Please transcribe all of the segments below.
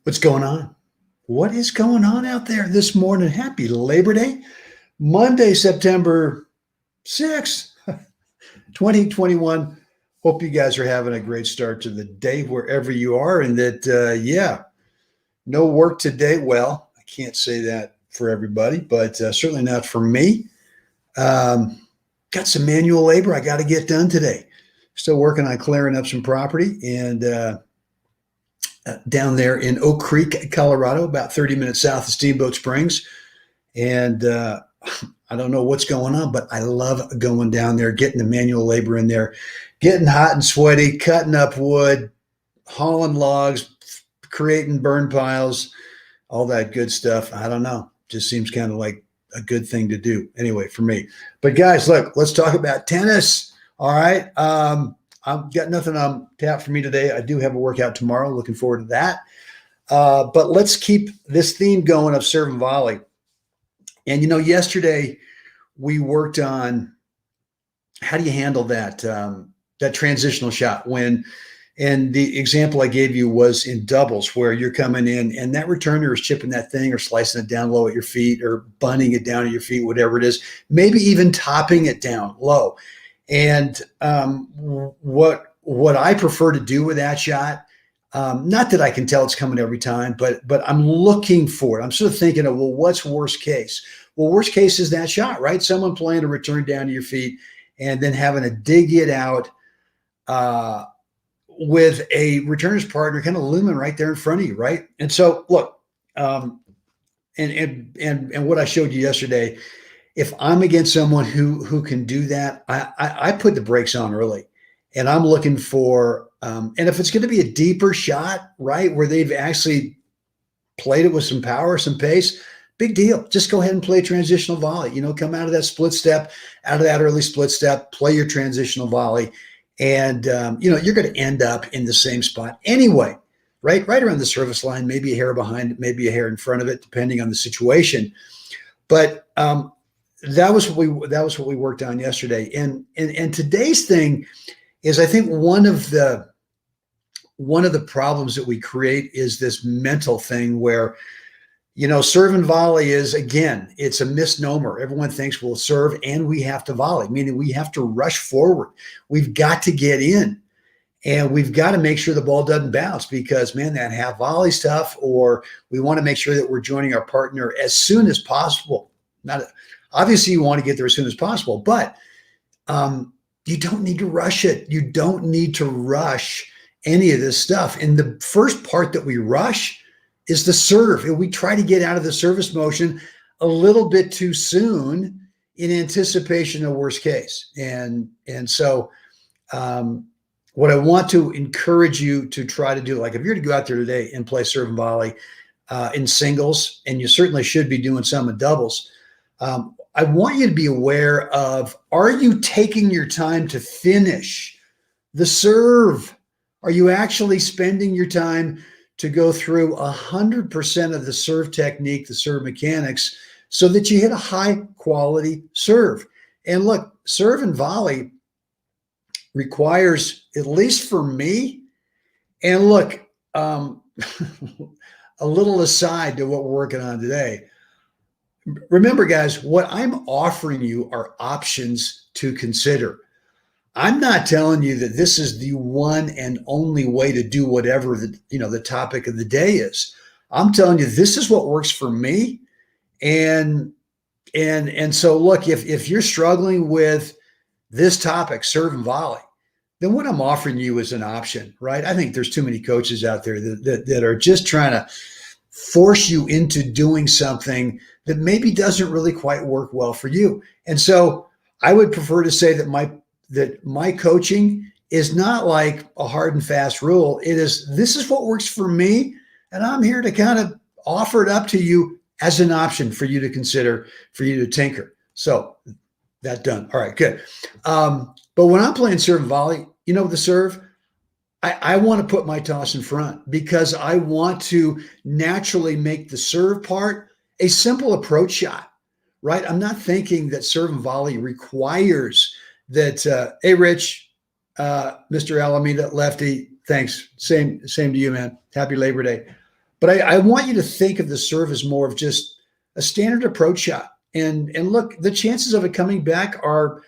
What's going on? What is going on out there this morning? Happy Labor Day, Monday, September 6th, 2021. Hope you guys are having a great start to the day wherever you are, and that, no work today. Well, I can't say that for everybody, but certainly not for me. Got some manual labor I got to get done today. Still working on clearing up some property and down there in Oak Creek, Colorado, about 30 minutes south of Steamboat Springs. And I don't know what's going on, but I love going down there, getting the manual labor in there, getting hot and sweaty, cutting up wood, hauling logs, creating burn piles, all that good stuff. I don't know. Just seems kind of like a good thing to do anyway for me. But guys, look, let's talk about tennis. All right. I've got nothing on tap for me today. I do have a workout tomorrow. Looking forward to that. But let's keep this theme going of serve and volley. And, yesterday we worked on how do you handle that, that transitional shot and the example I gave you was in doubles where you're coming in and that returner is chipping that thing or slicing it down low at your feet or bunting it down at your feet, whatever it is, maybe even topping it down low. And what I prefer to do with that shot, not that I can tell it's coming every time, but I'm looking for it. I'm sort of thinking of, well, what's worst case? Well, worst case is that shot, right? Someone playing a return down to your feet and then having to dig it out with a returner's partner kind of looming right there in front of you, right? And so, look, and what I showed you yesterday, if I'm against someone who can do that, I put the brakes on early, and I'm looking for, and if it's going to be a deeper shot, right, where they've actually played it with some power, some pace, big deal. Just go ahead and play transitional volley. Come out of that split step, out of that early split step, play your transitional volley, and you're going to end up in the same spot anyway, right around the service line, maybe a hair behind it, maybe a hair in front of it, depending on the situation. But that was what we worked on yesterday. And today's thing is, I think one of the problems that we create is this mental thing where, serve and volley is, again, it's a misnomer. Everyone thinks we'll serve and we have to volley, meaning we have to rush forward. We've got to get in and we've got to make sure the ball doesn't bounce because, man, that half volley stuff, or we want to make sure that we're joining our partner as soon as possible. Obviously, you want to get there as soon as possible, but you don't need to rush it. You don't need to rush any of this stuff. And the first part that we rush is the serve. And we try to get out of the service motion a little bit too soon in anticipation of worst case. And so what I want to encourage you to try to do, like if you're to go out there today and play serve and volley in singles, and you certainly should be doing some in doubles, I want you to be aware of, are you taking your time to finish the serve? Are you actually spending your time to go through 100% of the serve technique, the serve mechanics, so that you hit a high quality serve? And look, serve and volley requires, at least for me, and look, a little aside to what we're working on today. Remember, guys, what I'm offering you are options to consider. I'm not telling you that this is the one and only way to do whatever the topic of the day is. I'm telling you, this is what works for me. And so look, if you're struggling with this topic, serve and volley, then what I'm offering you is an option, right? I think there's too many coaches out there that are just trying to force you into doing something that maybe doesn't really quite work well for you. And so I would prefer to say that my coaching is not like a hard and fast rule. It is, this is what works for me. And I'm here to kind of offer it up to you as an option for you to consider, for you to tinker. So that done. All right, good. But when I'm playing serve and volley, the serve, I want to put my toss in front because I want to naturally make the serve part a simple approach shot, right? I'm not thinking that serve and volley requires that, hey, Rich, Mr. Alameda, lefty, thanks. Same to you, man. Happy Labor Day. But I want you to think of the serve as more of just a standard approach shot. And look, the chances of it coming back are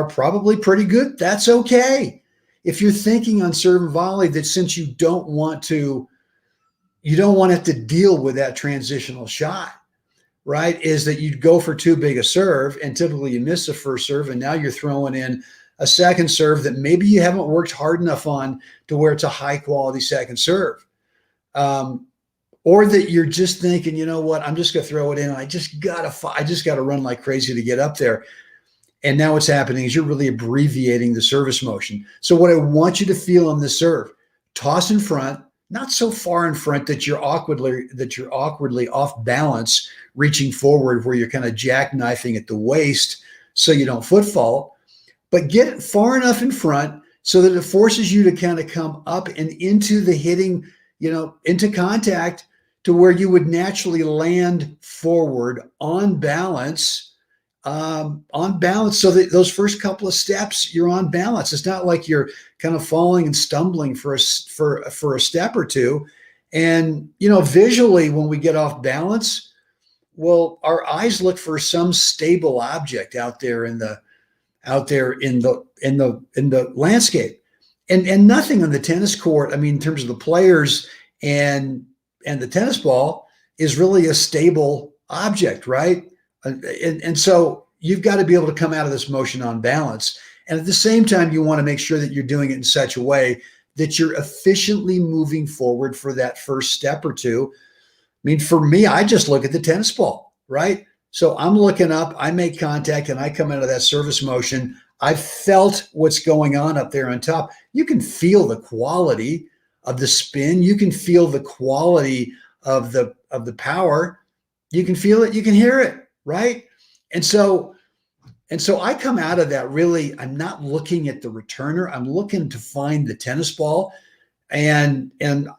probably pretty good. That's okay. If you're thinking on serve and volley that since you don't want to have to deal with that transitional shot, right, is that you'd go for too big a serve and typically you miss the first serve and now you're throwing in a second serve that maybe you haven't worked hard enough on to where it's a high quality second serve. Or that you're just thinking, you know what, I'm just going to throw it in. I just got to run like crazy to get up there. And now what's happening is you're really abbreviating the service motion. So what I want you to feel on the serve, toss in front, not so far in front that you're awkwardly off balance, reaching forward where you're kind of jackknifing at the waist so you don't foot fault, but get it far enough in front so that it forces you to kind of come up and into the hitting, into contact to where you would naturally land forward on balance, so that those first couple of steps you're on balance. It's not like you're kind of falling and stumbling for a step or two. And visually, when we get off balance, well, our eyes look for some stable object out there in the landscape, and nothing on the tennis court. I mean, in terms of the players and the tennis ball is really a stable object, right? And so you've got to be able to come out of this motion on balance. And at the same time, you want to make sure that you're doing it in such a way that you're efficiently moving forward for that first step or two. I mean, for me, I just look at the tennis ball, right? So I'm looking up, I make contact, and I come out of that service motion. I've felt what's going on up there on top. You can feel the quality of the spin. You can feel the quality of the power. You can feel it. You can hear it, right? And so I come out of that really, I'm not looking at the returner. I'm looking to find the tennis ball. And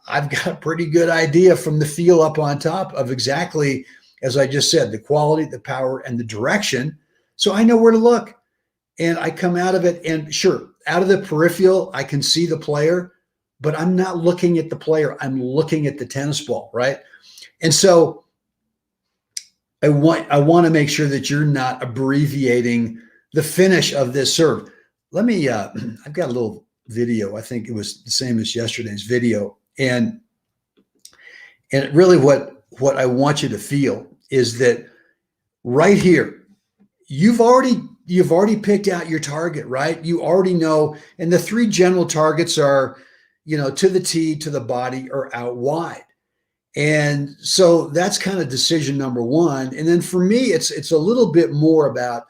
I've got a pretty good idea from the feel up on top of exactly, as I just said, the quality, the power, and the direction. So I know where to look. And I come out of it, and sure, out of the peripheral, I can see the player, but I'm not looking at the player. I'm looking at the tennis ball, right? And so I want to make sure that you're not abbreviating the finish of this serve. Let me, I've got a little video. I think it was the same as yesterday's video. And really what I want you to feel is that right here, you've already picked out your target, right? You already know, and the three general targets are, to the tee, to the body, or out wide. And so that's kind of decision number one. And then for me, it's a little bit more about,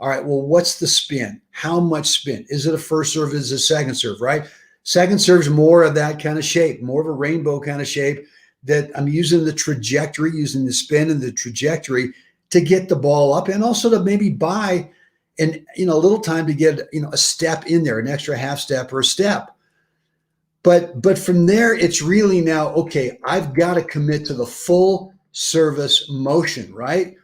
all right, well, what's the spin? How much spin? Is it a first serve? Is it a second serve, right? Second serve's more of that kind of shape, more of a rainbow kind of shape that I'm using the trajectory, using the spin and the trajectory to get the ball up, and also to maybe buy a little time to get, a step in there, an extra half step or a step. But from there, it's really now, okay, I've got to commit to the full service motion, right?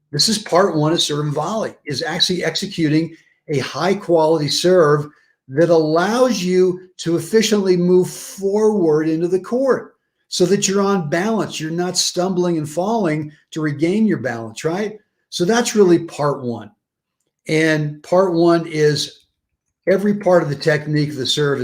This is part one of serve and volley, is actually executing a high quality serve that allows you to efficiently move forward into the court so that you're on balance. You're not stumbling and falling to regain your balance, right? So that's really part one. And part one is every part of the technique of the serve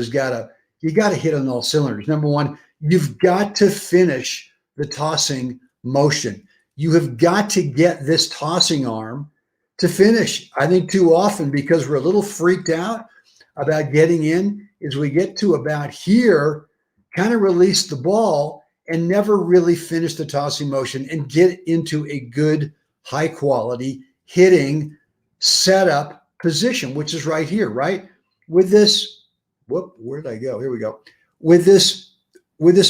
you got to hit on all cylinders. Number one, you've got to finish the tossing motion. You have got to get this tossing arm to finish. I think too often, because we're a little freaked out about getting in, is we get to about here, kind of release the ball and never really finish the tossing motion and get into a good, high quality hitting setup position, which is right here, right? With this, where did I go? Here we go. With this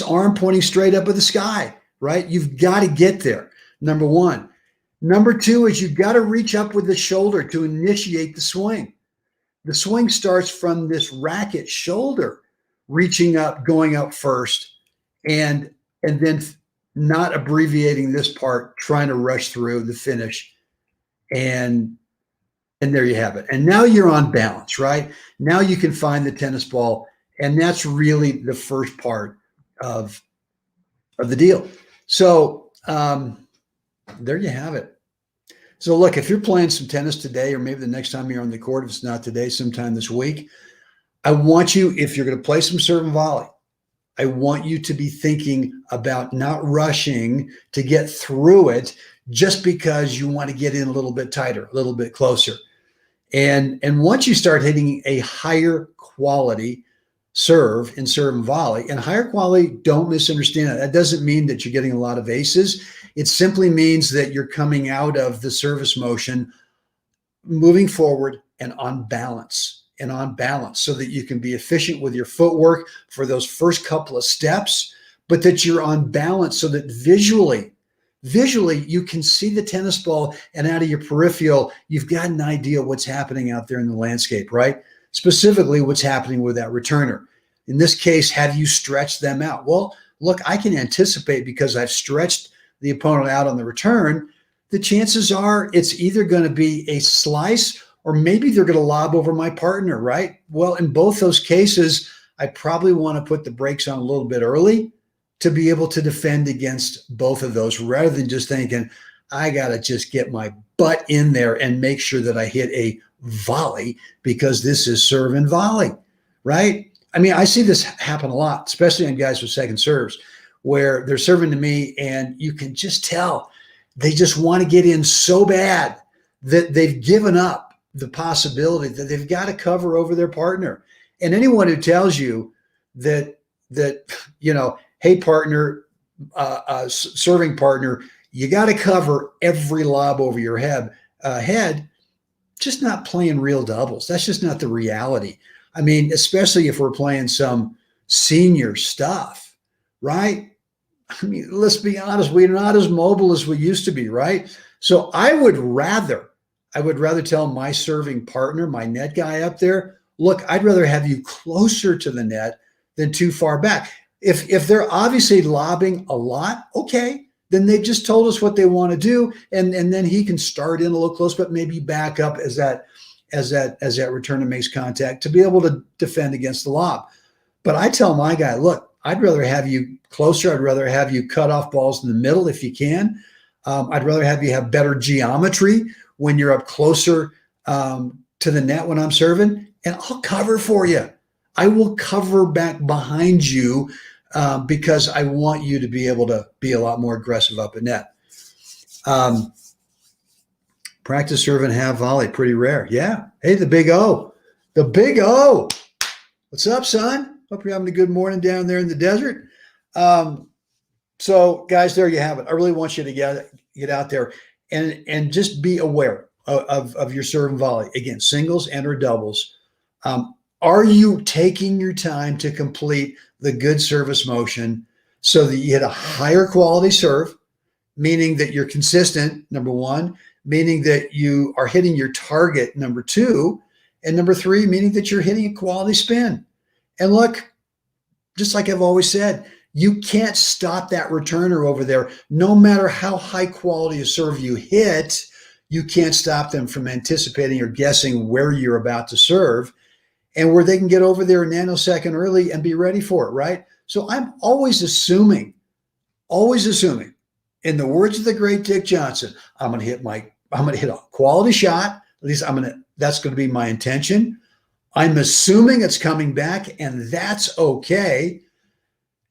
arm pointing straight up at the sky, right? You've got to get there, number one. Number two is you've got to reach up with the shoulder to initiate the swing. The swing starts from this racket shoulder, reaching up, going up first, and then not abbreviating this part, trying to rush through the finish. And there you have it. And now you're on balance, right? Now you can find the tennis ball. And that's really the first part of of the deal. So there you have it. So look, if you're playing some tennis today, or maybe the next time you're on the court, if it's not today, sometime this week, I want you, if you're going to play some serve and volley, I want you to be thinking about not rushing to get through it just because you want to get in a little bit tighter, a little bit closer. And once you start hitting a higher quality serve and volley, and higher quality, don't misunderstand it. That doesn't mean that you're getting a lot of aces. It simply means that you're coming out of the service motion, moving forward and on balance, so that you can be efficient with your footwork for those first couple of steps, but that you're on balance so that visually you can see the tennis ball, and out of your peripheral, you've got an idea what's happening out there in the landscape, right? Specifically what's happening with that returner. In this case, have you stretched them out? Well, look, I can anticipate, because I've stretched the opponent out on the return, the chances are it's either going to be a slice or maybe they're going to lob over my partner, right? Well, in both those cases, I probably want to put the brakes on a little bit early to be able to defend against both of those, rather than just thinking, I got to just get my butt in there and make sure that I hit a volley, because this is serve and volley, right? I mean, I see this happen a lot, especially on guys with second serves, where they're serving to me and you can just tell they just want to get in so bad that they've given up the possibility that they've got to cover over their partner. And anyone who tells you that hey, partner, serving partner, you got to cover every lob over your head, just not playing real doubles. That's just not the reality. I mean, especially if we're playing some senior stuff, right? I mean, let's be honest, we're not as mobile as we used to be, right? So I would rather tell my serving partner, my net guy up there, look, I'd rather have you closer to the net than too far back. If they're obviously lobbing a lot, okay, then they've just told us what they want to do, and then he can start in a little close, but maybe back up as that returner makes contact to be able to defend against the lob. But I tell my guy, look, I'd rather have you closer. I'd rather have you cut off balls in the middle if you can. I'd rather have you have better geometry when you're up closer to the net when I'm serving, and I'll cover for you. I will cover back behind you because I want you to be able to be a lot more aggressive up at net. Practice serve and have volley, pretty rare. Yeah. Hey, the big O. The big O. What's up, son? Hope you're having a good morning down there in the desert. So, guys, there you have it. I really want you to get out there and just be aware of your serve and volley. Again, singles and or doubles. Are you taking your time to complete the good service motion so that you hit a higher quality serve, meaning that you're consistent, number one, meaning that you are hitting your target, number two, and number three, meaning that you're hitting a quality spin. And look, just like I've always said, you can't stop that returner over there. No matter how high quality a serve you hit, you can't stop them from anticipating or guessing where you're about to serve and where they can get over there a nanosecond early and be ready for it, right? So I'm always assuming, in the words of the great Dick Johnson, I'm going to hit a quality shot. At least that's going to be my intention. I'm assuming it's coming back, and that's okay.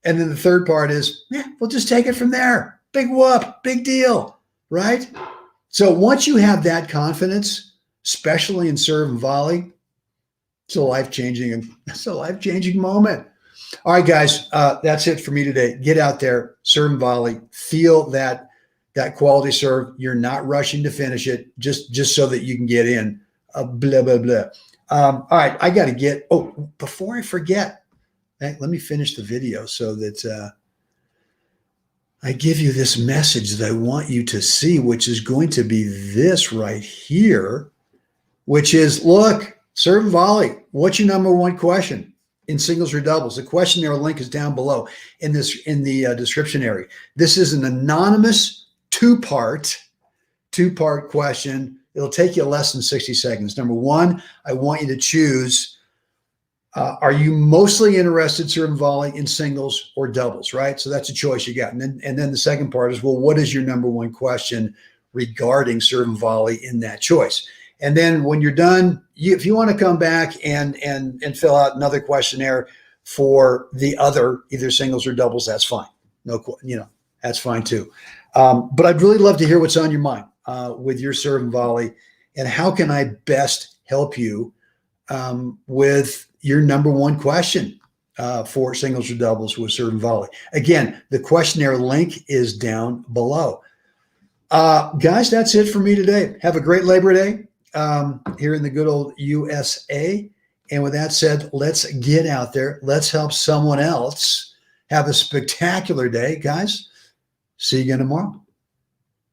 And then the third part is, we'll just take it from there. Big whoop, big deal, right? So once you have that confidence, especially in serve and volley, it's a life-changing moment. All right, guys, that's it for me today. Get out there, serve and volley, feel that quality serve. You're not rushing to finish it just so that you can get in. Blah, blah, blah. All right, I got to before I forget, let me finish the video so that I give you this message that I want you to see, which is going to be this right here, which is, look, serve and volley, what's your number one question in singles or doubles? The questionnaire link is down below in the description area. This is an anonymous two-part question. It'll take you less than 60 seconds. Number one, I want you to choose Are you mostly interested, serve and volley, in singles or doubles, right? So that's a choice you got. And then the second part is, well, what is your number one question regarding serve and volley in that choice? And then when you're done, if you want to come back and fill out another questionnaire for the other, either singles or doubles, that's fine. No, that's fine too. But I'd really love to hear what's on your mind with your serve and volley, and how can I best help you with your number one question for singles or doubles with serve and volley. Again, the questionnaire link is down below. Guys, that's it for me today. Have a great Labor Day here in the good old USA. And with that said, let's get out there. Let's help someone else have a spectacular day. Guys, see you again tomorrow.